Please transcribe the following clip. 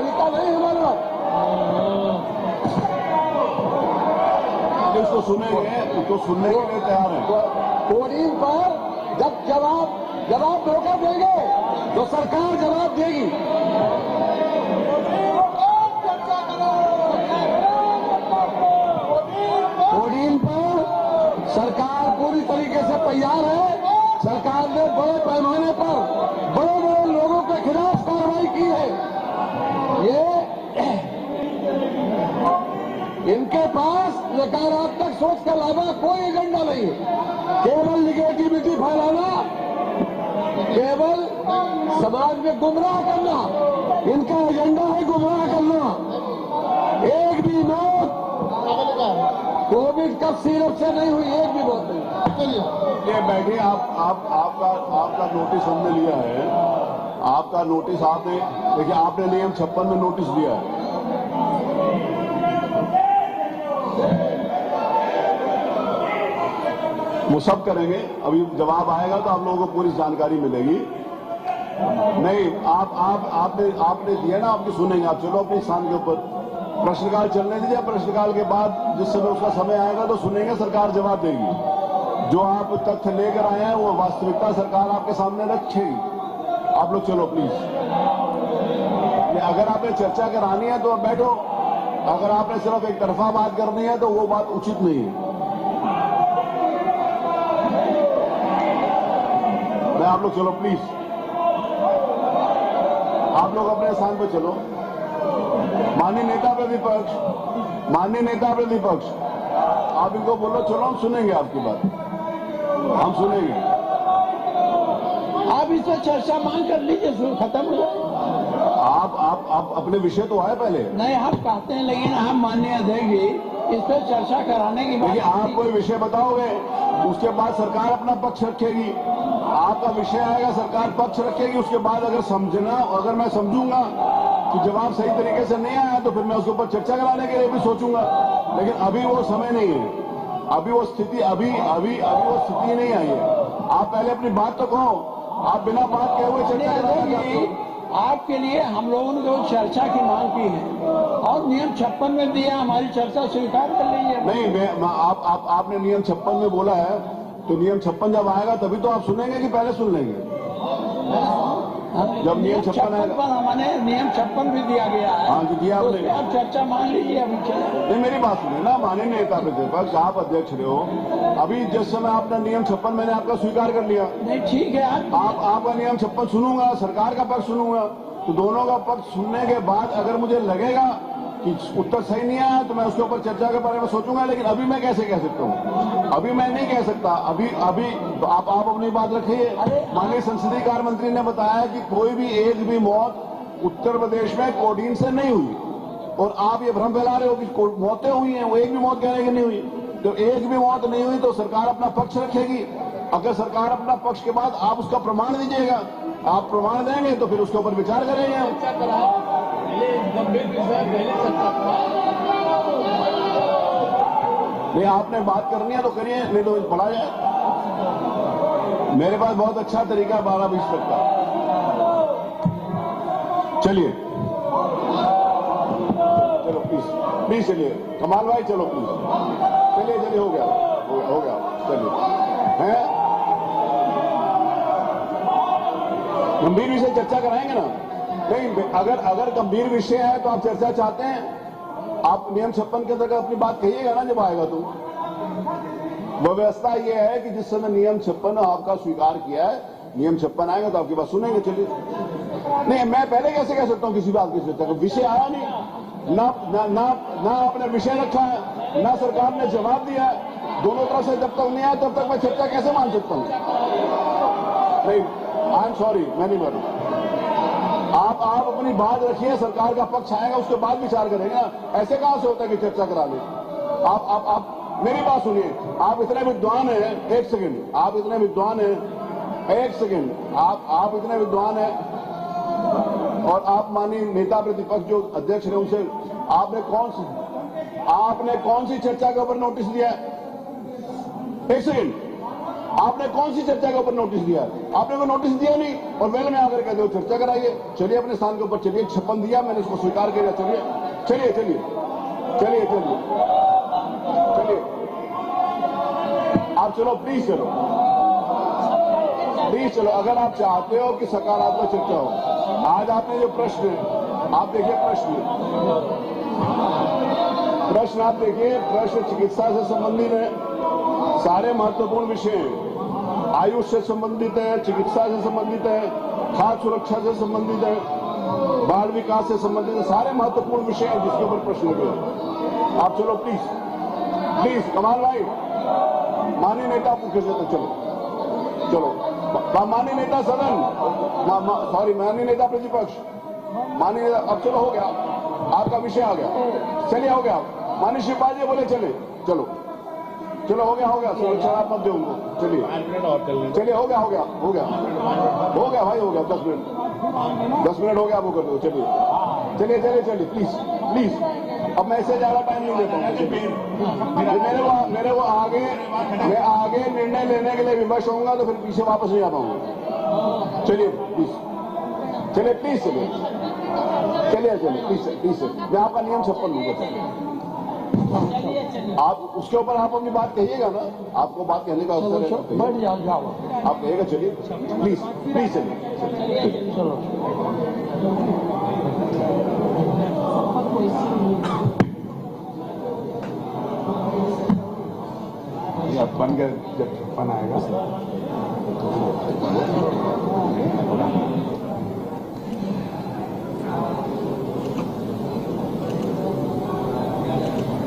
तरीका नहीं है हमारे पास। उसको सुनेंगे, उसको सुनने के लिए तैयार है। कोडिंग पर जब जवाब मौका देंगे तो सरकार जवाब देगी। कोडिंग पर सरकार पूरी तरीके से तैयार है। सरकार ने बड़े पैमाने पर बड़े बड़े लोगों के खिलाफ कार्रवाई की है। ये इनके पास नकारात्मक सोच के अलावा कोई एजेंडा नहीं है। केवल निगेटिविटी फैलाना, केवल समाज में गुमराह करना, इनका एजेंडा है गुमराह करना। एक भी मौत कोविड का सिरप से नहीं हुई, एक भी मौत नहीं। ये बैठिए, आपका नोटिस हमने लिया है। आपका नोटिस आपने देखिए, आपने नियम 56 में नोटिस दिया है। वो सब करेंगे, अभी जवाब आएगा तो आप लोगों को पूरी जानकारी मिलेगी। नहीं, आपने दिया ना, आपकी सुनेंगे। आप चलो अपने स्थान के ऊपर, प्रश्नकाल चलने दीजिए। प्रश्नकाल के बाद जिस समय उसका समय आएगा तो सुनेंगे, सरकार जवाब देगी। जो आप तथ्य लेकर आए हैं वो वास्तविकता सरकार आपके सामने रखेगी। आप लोग चलो प्लीज। अगर आपने चर्चा करानी है तो अब बैठो, अगर आपने सिर्फ एक तरफा बात करनी है तो वो बात उचित नहीं है। आप लोग चलो प्लीज, आप लोग अपने स्थान पर चलो। माननीय नेता प्रतिपक्ष, आप इनको बोलो चलो, हम सुनेंगे आपकी बात, हम सुनेंगे। आप इससे चर्चा मांग कर लीजिए, खत्म हो जाए। आप अपने विषय तो आए पहले। नहीं, आप कहते हैं, लेकिन हम माननीय अध्यक्ष जी इस पर चर्चा कराने की बात। देखिए, आप कोई विषय बताओगे, उसके बाद सरकार अपना पक्ष रखेगी। आपका विषय आएगा, सरकार पक्ष रखेगी। उसके बाद अगर मैं समझूंगा कि जवाब सही तरीके से नहीं आया तो फिर मैं उसके ऊपर चर्चा कराने के लिए भी सोचूंगा। लेकिन अभी वो समय नहीं है, अभी वो स्थिति नहीं आई है। आप पहले अपनी बात तो कहो। आप बिना बात कहे हुए चर्चा कराने आपके लिए हम लोगों ने जो चर्चा की मांग की है और नियम 56 में दिया, हमारी चर्चा स्वीकार कर लीजिए। नहीं, आपने नियम 56 में बोला है, तो नियम 56 जब आएगा तभी तो आप सुनेंगे कि पहले सुन लेंगे? जब नियम 56 आएगा, हमारे नियम 56 भी दिया गया है। हाँ जी, दिया आपने। आप चर्चा मान लीजिए। अभी नहीं, मेरी बात सुनिए ना, माननीय नेता प्रतिपक्ष, आप अध्यक्ष रहे हो। अभी जिस समय आपने नियम 56 मैंने आपका स्वीकार कर लिया। नहीं, ठीक है, आपका नियम 56 सुनूंगा, सरकार का पक्ष सुनूंगा, तो दोनों का पक्ष सुनने के बाद अगर मुझे लगेगा कि उत्तर सही नहीं आया तो मैं उसके ऊपर चर्चा के बारे में सोचूंगा। लेकिन अभी मैं कैसे कह सकता हूँ? अभी मैं नहीं कह सकता। अभी आप अपनी बात रखिए। माननीय संसदीय कार्य मंत्री ने बताया कि कोई भी एक भी मौत उत्तर प्रदेश में कोडीन से नहीं हुई, और आप ये भ्रम फैला रहे हो कि मौतें हुई हैं। वो एक भी मौत कहने की नहीं हुई। तो एक भी मौत नहीं हुई तो सरकार अपना पक्ष रखेगी। अगर सरकार अपना पक्ष के बाद आप उसका प्रमाण दीजिएगा, आप प्रमाण देंगे तो फिर उसके ऊपर विचार करेंगे। नहीं, आपने बात करनी है तो करिए, नहीं तो पढ़ा जाए। मेरे पास बहुत अच्छा तरीका 12-20 तक का। चलिए चलो प्लीज चलिए। कमाल भाई चलो प्लीज चलिए। हो गया चलिए। हैं, गंभीर विषय चर्चा कराएंगे ना? नहीं, अगर गंभीर विषय है तो आप चर्चा चाहते हैं, आप नियम 56 के अंतर्गत अपनी बात कहिएगा ना जब आएगा तो। व्यवस्था यह है कि जिस समय नियम 56 आपका स्वीकार किया है, नियम 56 आएगा तो आपकी बात सुनेंगे। चलिए। नहीं, मैं पहले कैसे कह सकता हूं किसी बात की चर्चा? विषय आया नहीं, ना आपने विषय रखा है, ना सरकार ने जवाब दिया है। दोनों तरफ से जब तक नहीं आया तब तक मैं चर्चा कैसे मान सकता हूं? नहीं, आई एम सॉरी, मैं नहीं मानूंगा। आप अपनी बात रखिए, सरकार का पक्ष आएगा उसके बाद विचार करेंगे ना। ऐसे कहां से होता है कि चर्चा करा ले? आप मेरी बात सुनिए। आप इतने विद्वान हैं, एक सेकंड, आप इतने विद्वान हैं, एक सेकंड, आप इतने विद्वान हैं और आप माननीय नेता प्रतिपक्ष जो अध्यक्ष रहे उनसे आपने कौन सी चर्चा के ऊपर नोटिस दिया है? एक सेकंड, आपने कौन सी चर्चा के ऊपर नोटिस दिया? आपने कोई नोटिस दिया नहीं और वेल में आकर कहते हो चर्चा कराइए। चलिए अपने स्थान के ऊपर चलिए, 56 दिया मैंने, इसको स्वीकार किया। चलिए चलिए चलिए चलिए चलिए चलिए आप चलो, प्लीज चलो, प्लीज चलो। अगर आप चाहते हो कि सकारात्मक चर्चा हो, आज आपने जो प्रश्न, आप देखिए प्रश्न आप देखिए, प्रश्न चिकित्सा से संबंधित है, सारे महत्वपूर्ण विषय हैं, आयुष से संबंधित है, चिकित्सा से संबंधित है, खाद्य सुरक्षा से संबंधित है, बाल विकास से संबंधित है, सारे महत्वपूर्ण विषय हैं जिसके ऊपर प्रश्न लगे। आप चलो प्लीज प्लीज, कमाल भाई, माननीय नेता मुख्य से, चलो चलो, माननीय नेता सदन, सॉरी माननीय नेता प्रतिपक्ष, माननीय नेता, अब चलो हो गया, आपका विषय आ गया, चलिए हो गया। माननीय शिवपाल जी बोले चले, चलो चलो हो गया, सुरक्षा आप मत दो उनको, चलिए चलिए हो गया भाई, हो गया 10 मिनट हो गया, आप वो कर दो, चलिए प्लीज। अब मैं इससे ज्यादा टाइम नहीं लेता हूँ, मेरे को आगे निर्णय लेने के लिए विमर्श होऊंगा तो फिर पीछे वापस नहीं आ पाऊंगा। चलिए प्लीज मैं आपका नियम 56 लूंगा। आप उसके ऊपर आप अपनी बात कहिएगा ना, आपको बात कहने का अवसर है, आप कहिएगा। चलिए प्लीज चलिए, चलो बन गए जब 56 आएगा।